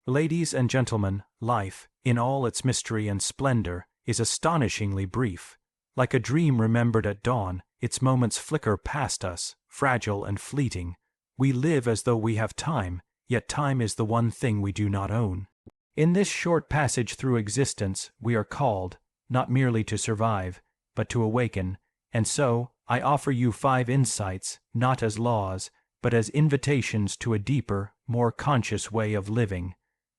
Ladies and gentlemen, life, in all its mystery and splendor, is astonishingly brief. Like a dream remembered at dawn, its moments flicker past us, fragile and fleeting. We live as though we have time, yet time is the one thing we do not own. In this short passage through existence, we are called, not merely to survive, but to awaken, and so, I offer you 5 insights, not as laws, but as invitations to a deeper, more conscious way of living.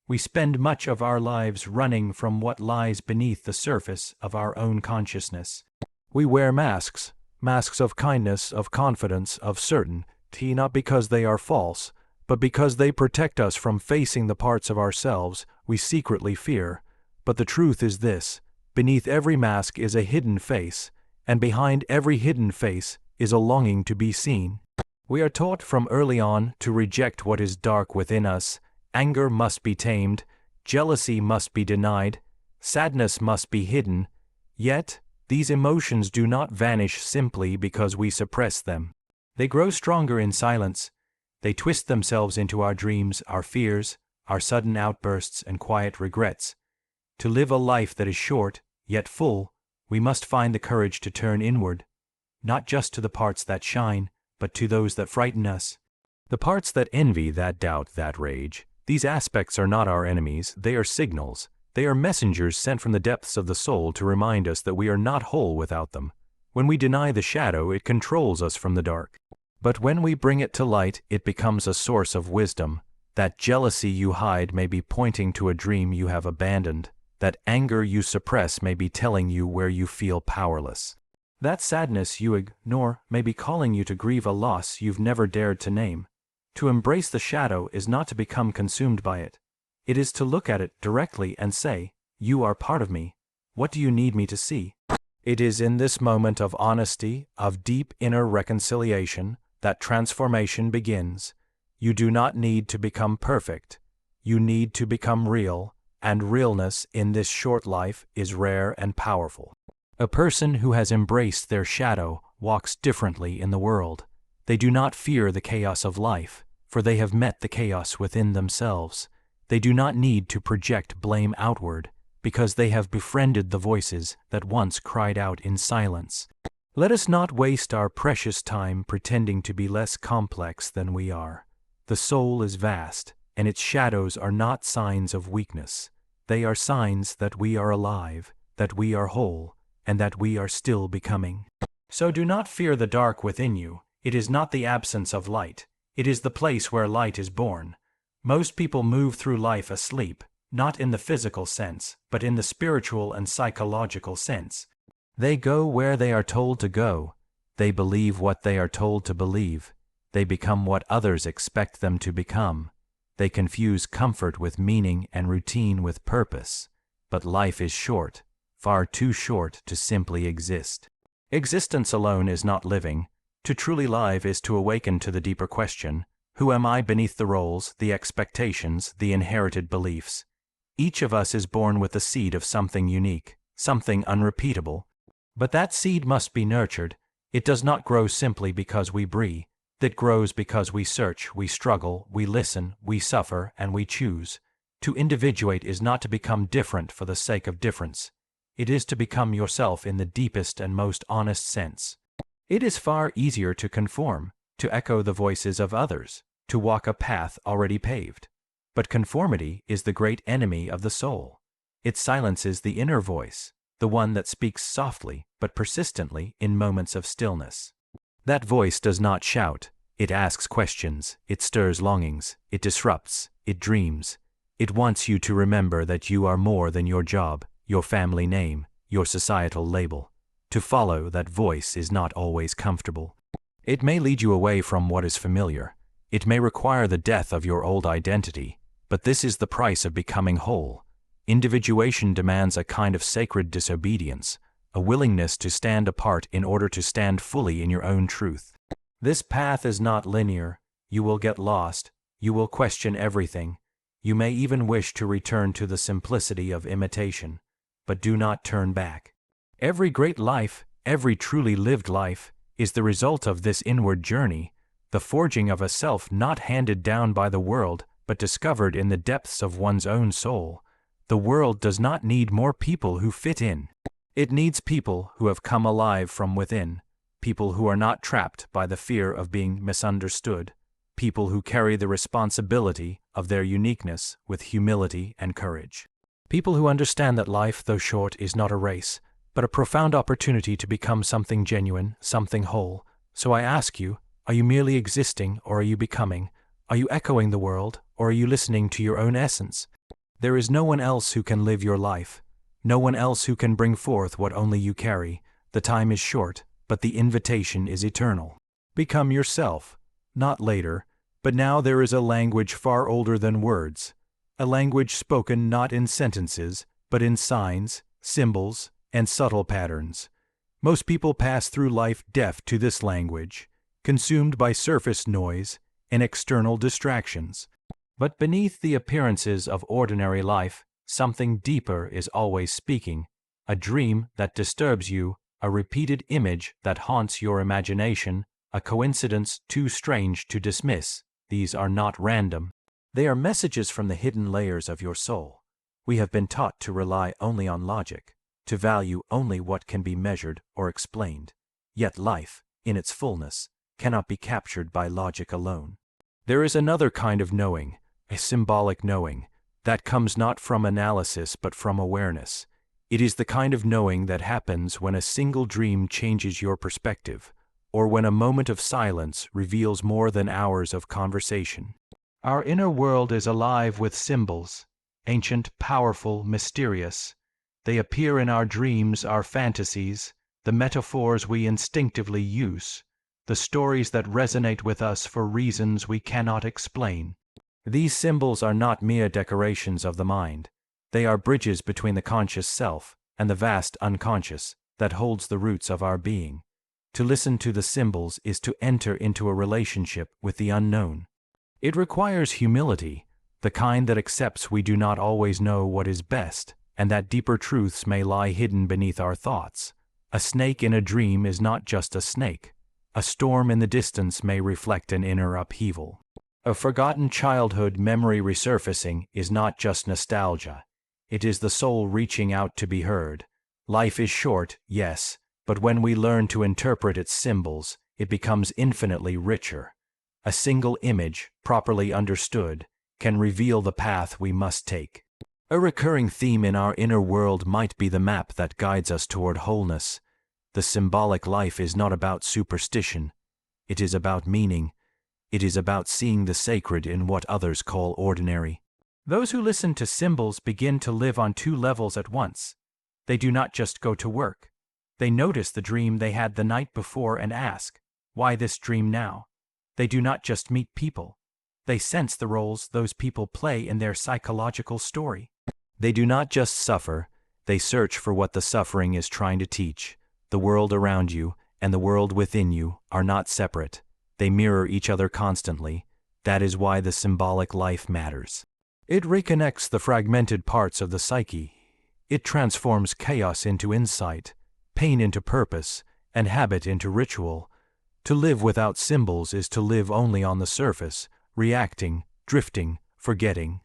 We spend much of our lives running from what lies beneath the surface of our own consciousness. We wear masks, masks of kindness, of confidence, of certainty, not because they are false, but because they protect us from facing the parts of ourselves we secretly fear. But the truth is this: beneath every mask is a hidden face, and behind every hidden face is a longing to be seen. We are taught from early on to reject what is dark within us. Anger must be tamed, jealousy must be denied, sadness must be hidden. Yet, these emotions do not vanish simply because we suppress them. They grow stronger in silence. They twist themselves into our dreams, our fears, our sudden outbursts and quiet regrets. To live a life that is short, yet full, we must find the courage to turn inward, not just to the parts that shine, but to those that frighten us. The parts that envy, that doubt, that rage. These aspects are not our enemies, they are signals. They are messengers sent from the depths of the soul to remind us that we are not whole without them. When we deny the shadow, it controls us from the dark. But when we bring it to light, it becomes a source of wisdom. That jealousy you hide may be pointing to a dream you have abandoned. That anger you suppress may be telling you where you feel powerless. That sadness you ignore may be calling you to grieve a loss you've never dared to name. To embrace the shadow is not to become consumed by it. It is to look at it directly and say, "You are part of me. What do you need me to see?" It is in this moment of honesty, of deep inner reconciliation, that transformation begins. You do not need to become perfect. You need to become real, and realness in this short life is rare and powerful. A person who has embraced their shadow walks differently in the world. They do not fear the chaos of life, for they have met the chaos within themselves. They do not need to project blame outward, because they have befriended the voices that once cried out in silence. Let us not waste our precious time pretending to be less complex than we are. The soul is vast, and its shadows are not signs of weakness. They are signs that we are alive, that we are whole, and that we are still becoming. So do not fear the dark within you. It is not the absence of light. It is the place where light is born. Most people move through life asleep, not in the physical sense, but in the spiritual and psychological sense. They go where they are told to go. They believe what they are told to believe. They become what others expect them to become. They confuse comfort with meaning and routine with purpose. But life is short, far too short to simply exist. Existence alone is not living. To truly live is to awaken to the deeper question: who am I beneath the roles, the expectations, the inherited beliefs? Each of us is born with the seed of something unique, something unrepeatable. But that seed must be nurtured. It does not grow simply because we breathe. It grows because we search, we struggle, we listen, we suffer, and we choose. To individuate is not to become different for the sake of difference. It is to become yourself in the deepest and most honest sense. It is far easier to conform, to echo the voices of others, to walk a path already paved. But conformity is the great enemy of the soul. It silences the inner voice, the one that speaks softly but persistently in moments of stillness. That voice does not shout. It asks questions, it stirs longings, it disrupts, it dreams. It wants you to remember that you are more than your job, your family name, your societal label. To follow that voice is not always comfortable. It may lead you away from what is familiar. It may require the death of your old identity, but this is the price of becoming whole. Individuation demands a kind of sacred disobedience, a willingness to stand apart in order to stand fully in your own truth. This path is not linear. You will get lost. You will question everything. You may even wish to return to the simplicity of imitation, but do not turn back. Every great life, every truly lived life, is the result of this inward journey, the forging of a self not handed down by the world, but discovered in the depths of one's own soul. The world does not need more people who fit in. It needs people who have come alive from within, people who are not trapped by the fear of being misunderstood, people who carry the responsibility of their uniqueness with humility and courage. People who understand that life, though short, is not a race, but a profound opportunity to become something genuine, something whole. So I ask you, are you merely existing, or are you becoming? Are you echoing the world, or are you listening to your own essence? There is no one else who can live your life, no one else who can bring forth what only you carry. The time is short, but the invitation is eternal. Become yourself, not later, but now. There is a language far older than words, a language spoken not in sentences, but in signs, symbols, and subtle patterns. Most people pass through life deaf to this language, consumed by surface noise and external distractions. But beneath the appearances of ordinary life, something deeper is always speaking, a dream that disturbs you, a repeated image that haunts your imagination, a coincidence too strange to dismiss. These are not random. They are messages from the hidden layers of your soul. We have been taught to rely only on logic, to value only what can be measured or explained. Yet life, in its fullness, cannot be captured by logic alone. There is another kind of knowing, a symbolic knowing, that comes not from analysis but from awareness. It is the kind of knowing that happens when a single dream changes your perspective, or when a moment of silence reveals more than hours of conversation. Our inner world is alive with symbols, ancient, powerful, mysterious. They appear in our dreams, our fantasies, the metaphors we instinctively use, the stories that resonate with us for reasons we cannot explain. These symbols are not mere decorations of the mind. They are bridges between the conscious self and the vast unconscious that holds the roots of our being. To listen to the symbols is to enter into a relationship with the unknown. It requires humility, the kind that accepts we do not always know what is best, and that deeper truths may lie hidden beneath our thoughts. A snake in a dream is not just a snake. A storm in the distance may reflect an inner upheaval. A forgotten childhood memory resurfacing is not just nostalgia. It is the soul reaching out to be heard. Life is short, yes, but when we learn to interpret its symbols, it becomes infinitely richer. A single image, properly understood, can reveal the path we must take. A recurring theme in our inner world might be the map that guides us toward wholeness. The symbolic life is not about superstition. It is about meaning. It is about seeing the sacred in what others call ordinary. Those who listen to symbols begin to live on two levels at once. They do not just go to work. They notice the dream they had the night before and ask, why this dream now? They do not just meet people. They sense the roles those people play in their psychological story. They do not just suffer. They search for what the suffering is trying to teach. The world around you and the world within you are not separate. They mirror each other constantly. That is why the symbolic life matters. It reconnects the fragmented parts of the psyche. It transforms chaos into insight, pain into purpose, and habit into ritual. To live without symbols is to live only on the surface, reacting, drifting, forgetting.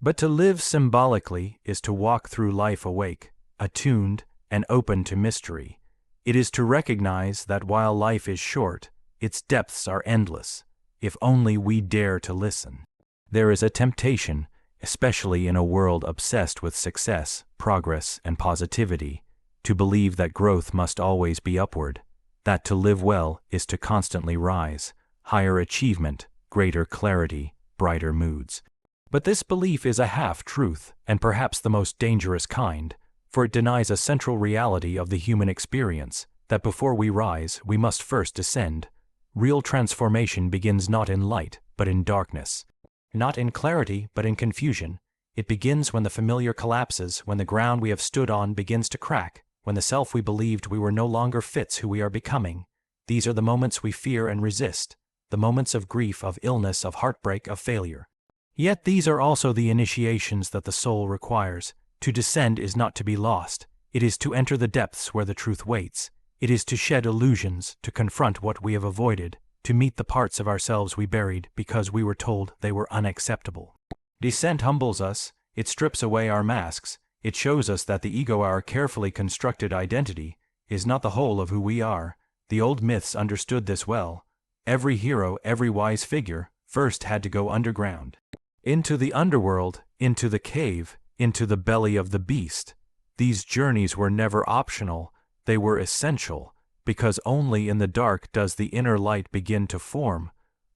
But to live symbolically is to walk through life awake, attuned, and open to mystery. It is to recognize that while life is short, its depths are endless, if only we dare to listen. There is a temptation, especially in a world obsessed with success, progress, and positivity, to believe that growth must always be upward, that to live well is to constantly rise, higher achievement, greater clarity, brighter moods. But this belief is a half-truth, and perhaps the most dangerous kind, for it denies a central reality of the human experience, that before we rise, we must first descend. Real transformation begins not in light, but in darkness. Not in clarity, but in confusion. It begins when the familiar collapses, when the ground we have stood on begins to crack, when the self we believed we were no longer fits who we are becoming. These are the moments we fear and resist, the moments of grief, of illness, of heartbreak, of failure. Yet these are also the initiations that the soul requires. To descend is not to be lost. It is to enter the depths where the truth waits. It is to shed illusions, to confront what we have avoided, to meet the parts of ourselves we buried because we were told they were unacceptable. Descent humbles us, it strips away our masks, it shows us that the ego, our carefully constructed identity, is not the whole of who we are. The old myths understood this well. Every hero, every wise figure, first had to go underground. Into the underworld, into the cave, into the belly of the beast. These journeys were never optional, they were essential, because only in the dark does the inner light begin to form.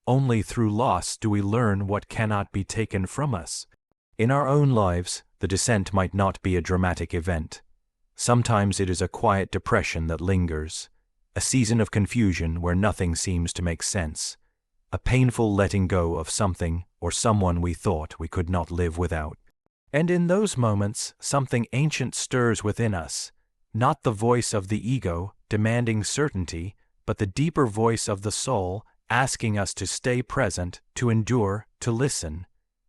Only through loss do we learn what cannot be taken from us. In our own lives, the descent might not be a dramatic event. Sometimes it is a quiet depression that lingers, a season of confusion where nothing seems to make sense, a painful letting go of something or someone we thought we could not live without. And in those moments, something ancient stirs within us, not the voice of the ego demanding certainty, but the deeper voice of the soul asking us to stay present, to endure, to listen.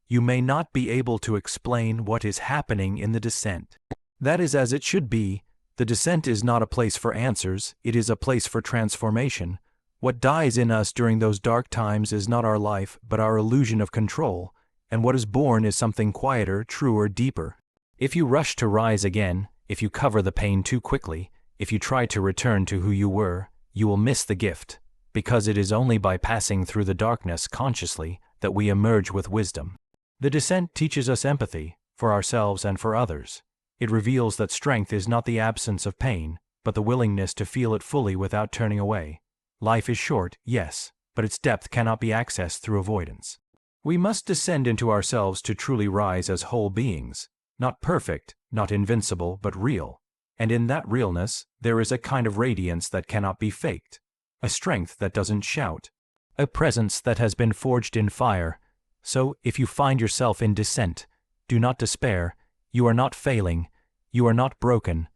You may not be able to explain what is happening in the descent. That is as it should be. The descent is not a place for answers, it is a place for transformation. What dies in us during those dark times is not our life, but our illusion of control, and what is born is something quieter, truer, deeper. If you rush to rise again, if you cover the pain too quickly, if you try to return to who you were, you will miss the gift, because it is only by passing through the darkness consciously that we emerge with wisdom. The descent teaches us empathy, for ourselves and for others. It reveals that strength is not the absence of pain, but the willingness to feel it fully without turning away. Life is short, yes, but its depth cannot be accessed through avoidance. We must descend into ourselves to truly rise as whole beings, not perfect, not invincible, but real. And in that realness, there is a kind of radiance that cannot be faked, a strength that doesn't shout, a presence that has been forged in fire. So, if you find yourself in descent, do not despair. You are not failing, you are not broken,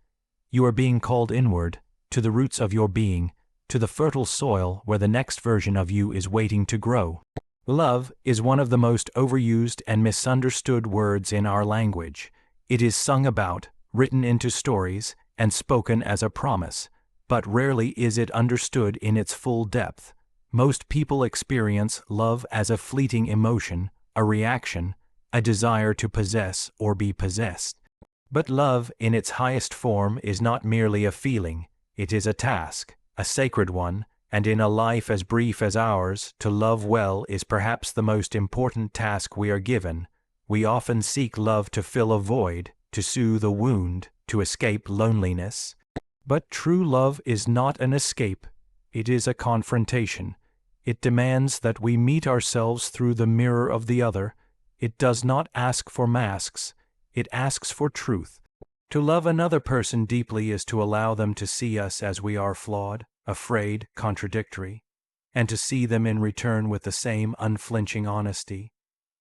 you are being called inward, to the roots of your being, to the fertile soil where the next version of you is waiting to grow. Love is one of the most overused and misunderstood words in our language. It is sung about, written into stories, and spoken as a promise, but rarely is it understood in its full depth. Most people experience love as a fleeting emotion, a reaction, a desire to possess or be possessed. But love in its highest form is not merely a feeling, it is a task, a sacred one, and in a life as brief as ours, to love well is perhaps the most important task we are given. We often seek love to fill a void, to soothe a wound, to escape loneliness. But true love is not an escape, it is a confrontation. It demands that we meet ourselves through the mirror of the other. It does not ask for masks, it asks for truth. To love another person deeply is to allow them to see us as we are, flawed, afraid, contradictory, and to see them in return with the same unflinching honesty.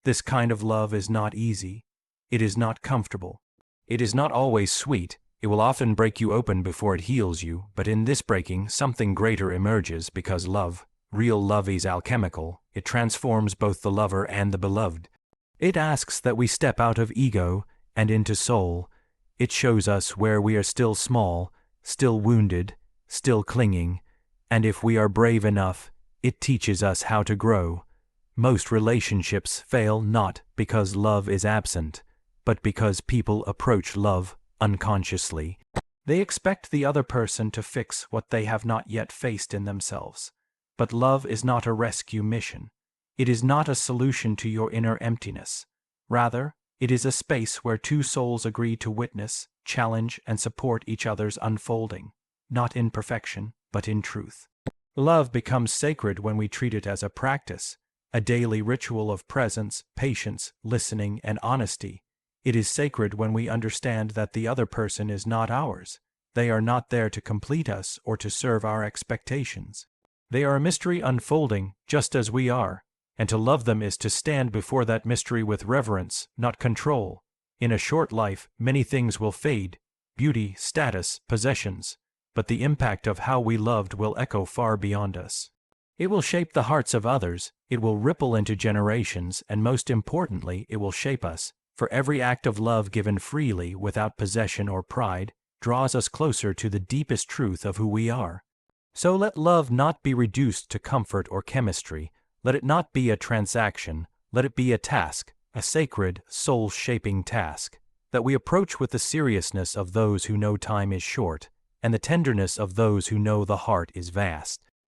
This kind of love is not easy. It is not comfortable. It is not always sweet. It will often break you open before it heals you, but in this breaking something greater emerges because love, real love, is alchemical. It transforms both the lover and the beloved. It asks that we step out of ego and into soul. It shows us where we are still small, still wounded, still clinging, and if we are brave enough, it teaches us how to grow. Most relationships fail not because love is absent, but because people approach love unconsciously. They expect the other person to fix what they have not yet faced in themselves. But love is not a rescue mission. It is not a solution to your inner emptiness. Rather, it is a space where two souls agree to witness, challenge, and support each other's unfolding, not in perfection, but in truth. Love becomes sacred when we treat it as a practice, a daily ritual of presence, patience, listening, and honesty. It is sacred when we understand that the other person is not ours. They are not there to complete us or to serve our expectations. They are a mystery unfolding just as we are, and to love them is to stand before that mystery with reverence, not control. In a short life, many things will fade, beauty, status, possessions, but the impact of how we loved will echo far beyond us. It will shape the hearts of others, it will ripple into generations, and most importantly, it will shape us, for every act of love given freely without possession or pride draws us closer to the deepest truth of who we are. So let love not be reduced to comfort or chemistry, let it not be a transaction, let it be a task, a sacred, soul-shaping task that we approach with the seriousness of those who know time is short and the tenderness of those who know the heart is vast.